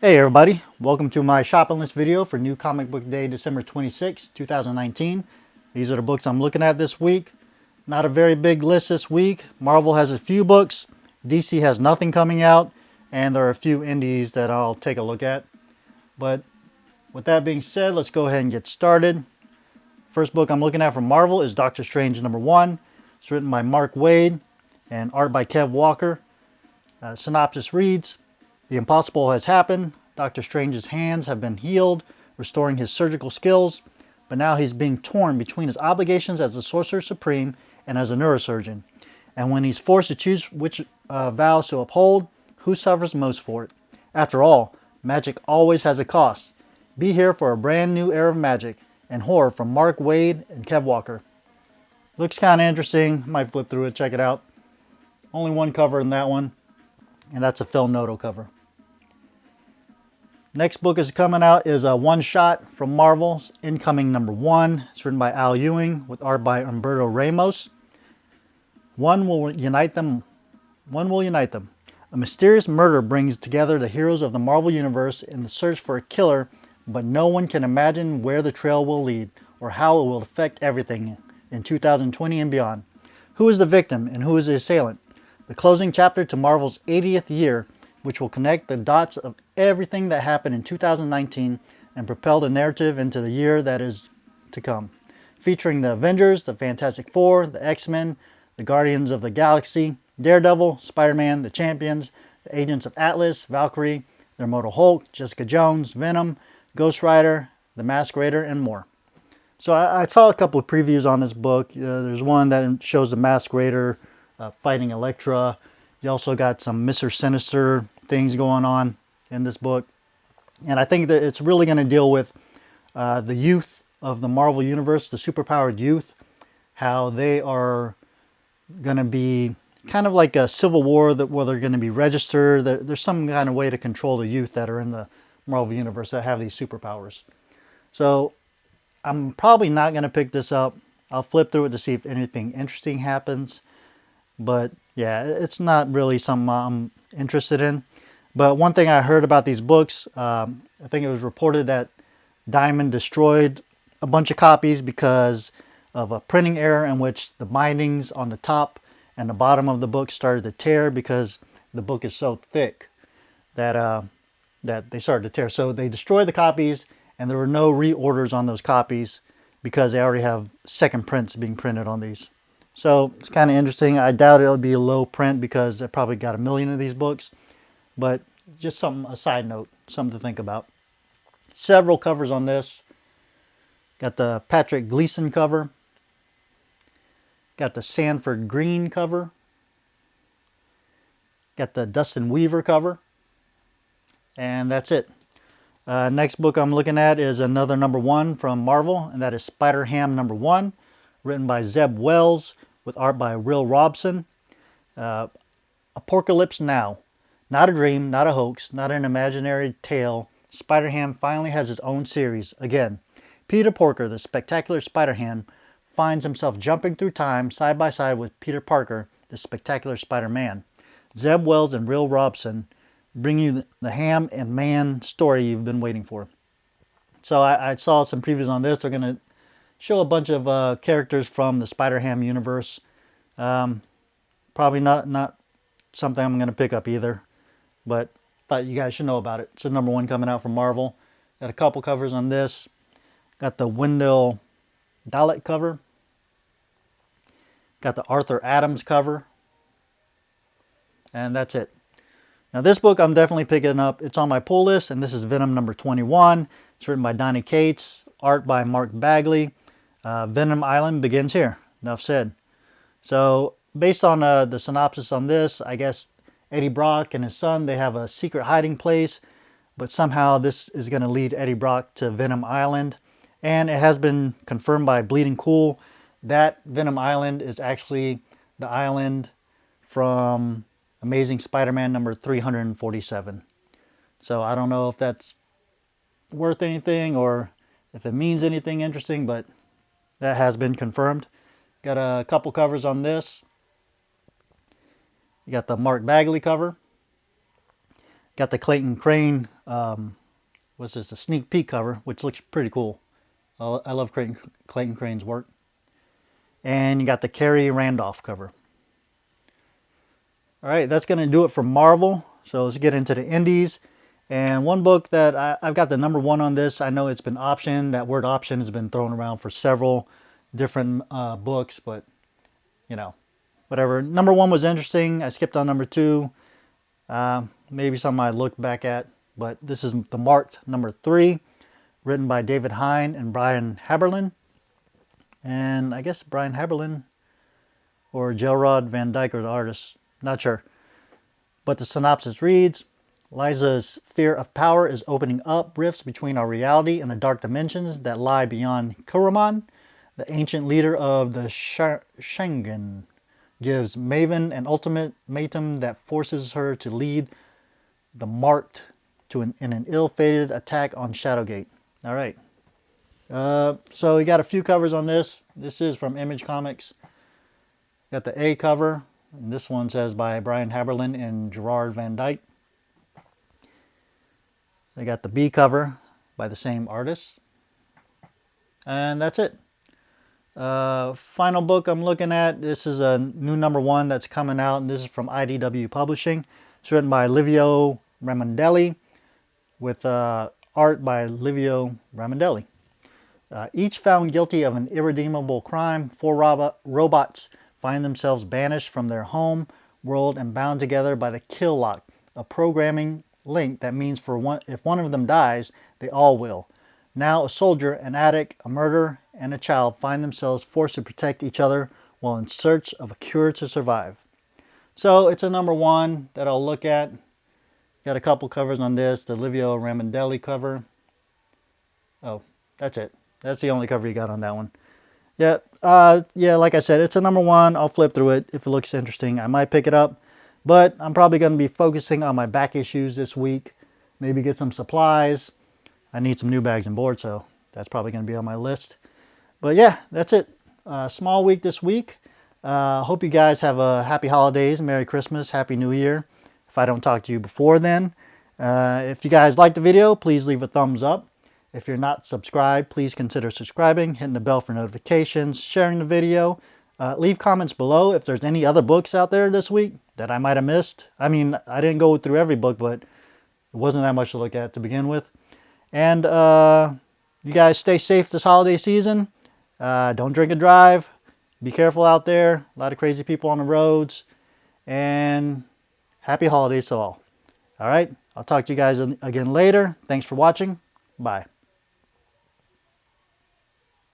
Hey everybody, welcome to my shopping list video for New Comic Book Day, December 26, 2019. These are the books I'm looking at this week. Not a very big list this week. Marvel has a few books, DC has nothing coming out, and there are a few indies that I'll take a look at. But with that being said, let's go ahead and get started. First book I'm looking at from Marvel is Doctor Strange #1. It's written by Mark Waid and art by Kev Walker. Synopsis reads, "The impossible has happened. Doctor Strange's hands have been healed, restoring his surgical skills, but now he's being torn between his obligations as the Sorcerer Supreme and as a neurosurgeon. And when he's forced to choose which vows to uphold, who suffers most for it? After all, magic always has a cost. Be here for a brand new era of magic and horror from Mark Waid and Kev Walker." Looks kind of interesting. Might flip through it, check it out. Only one cover in that one, and that's a Phil Noto cover. Next book is coming out is a one-shot from Marvel, Incoming #1. It's written by Al Ewing with art by Humberto Ramos. One will unite them. A mysterious murder brings together the heroes of the Marvel Universe in the search for a killer, but no one can imagine where the trail will lead or how it will affect everything in 2020 and beyond. Who is the victim and who is the assailant? The closing chapter to Marvel's 80th year, which will connect the dots of everything that happened in 2019 and propel the narrative into the year that is to come. Featuring the Avengers, the Fantastic Four, the X-Men, the Guardians of the Galaxy, Daredevil, Spider-Man, the Champions, the Agents of Atlas, Valkyrie, the Immortal Hulk, Jessica Jones, Venom, Ghost Rider, the Masked Raider, and more. So I saw a couple of previews on this book. There's one that shows the Masked Raider fighting Elektra. You also got some Mr. Sinister things going on in this book. And I think that it's really going to deal with the youth of the Marvel Universe, the superpowered youth, how they are going to be kind of like a civil war where they're going to be registered. There's some kind of way to control the youth that are in the Marvel Universe that have these superpowers. So I'm probably not going to pick this up. I'll flip through it to see if anything interesting happens. But yeah, it's not really something I'm interested in. But one thing I heard about these books, I think it was reported that Diamond destroyed a bunch of copies because of a printing error in which the bindings on the top and the bottom of the book started to tear because the book is so thick that they started to tear. So they destroyed the copies, and there were no reorders on those copies because they already have second prints being printed on these. So it's kind of interesting. I doubt it'll be a low print because they probably got 1 million of these books. But just a side note, something to think about. Several covers on this. Got the Patrick Gleason cover. Got the Sanford Green cover. Got the Dustin Weaver cover. And that's it. Next book I'm looking at is another #1 from Marvel, and that is Spider-Ham #1, written by Zeb Wells with art by Will Robson. Apocalypse Now. Not a dream, not a hoax, not an imaginary tale. Spider-Ham finally has his own series again. Peter Porker, the spectacular Spider-Ham, finds himself jumping through time side by side with Peter Parker, the spectacular Spider-Man. Zeb Wells and Will Robson bring you the Ham and Man story you've been waiting for. So I saw some previews on this. They're going to show a bunch of characters from the Spider-Ham universe. Probably not something I'm going to pick up either, but thought you guys should know about it. It's the #1 coming out from Marvel. Got a couple covers on this. Got the Wendell Dalek cover. Got the Arthur Adams cover. And that's it. Now this book I'm definitely picking up. It's on my pull list, and this is Venom #21. It's written by Donny Cates, art by Mark Bagley. Venom Island begins here. Enough said. So based on the synopsis on this, I guess Eddie Brock and his son, they have a secret hiding place, but somehow this is going to lead Eddie Brock to Venom Island. And it has been confirmed by Bleeding Cool that Venom Island is actually the island from Amazing Spider-Man #347. So I don't know if that's worth anything or if it means anything interesting, but that has been confirmed. Got a couple covers on this. You got the Mark Bagley cover. Got the Clayton Crane what's this? A sneak peek cover, which looks pretty cool. I love Clayton Crane's work. And you got the Carrie Randolph cover. All right, that's going to do it for Marvel. So let's get into the indies. And one book that I've got the #1 on this. I know it's been optioned. That word option has been thrown around for several different books, but you know, whatever. #1 was interesting. I skipped on #2. Maybe something I look back at, but this is the marked #3, written by David Hine and Brian Haberlin. And I guess Brian Haberlin or Gerard Van Dyke are the artists. Not sure. But the synopsis reads, Liza's fear of power is opening up rifts between our reality and the dark dimensions that lie beyond Kuruman. The ancient leader of the Schengen gives Maven an ultimatum that forces her to lead the marked in an ill-fated attack on Shadowgate. All right. So we got a few covers on this. This is from Image Comics. Got the A cover. And this one says by Brian Haberlin and Gerard Van Dyke. They got the B cover by the same artist. And that's it. Final book I'm looking at. This is a new #1 that's coming out. And this is from IDW Publishing. It's written by Livio Ramondelli with art by Livio Ramondelli. Each found guilty of an irredeemable crime, 4 robots find themselves banished from their home world and bound together by the kill lock, a programming link that means if one of them dies, they all will. Now a soldier, an addict, a murderer, and a child find themselves forced to protect each other while in search of a cure to survive. So it's a #1 that I'll look at. Got a couple covers on this. The Livio Ramondelli cover. Oh, that's it. That's the only cover you got on that one. Yeah, like I said, it's a #1. I'll flip through it. If it looks interesting, I might pick it up. But I'm probably going to be focusing on my back issues this week. Maybe get some supplies. I need some new bags and boards, so that's probably going to be on my list. But yeah, that's it. Small week this week. Hope you guys have a happy holidays, Merry Christmas, Happy New Year. If I don't talk to you before then. If you guys like the video, please leave a thumbs up. If you're not subscribed, please consider subscribing, hitting the bell for notifications, sharing the video. Leave comments below if there's any other books out there this week that I might have missed. I mean, I didn't go through every book, but it wasn't that much to look at to begin with. And you guys stay safe this holiday season. Don't drink and drive. Be careful out there. A lot of crazy people on the roads. And happy holidays to all. All right. I'll talk to you guys again later. Thanks for watching. Bye.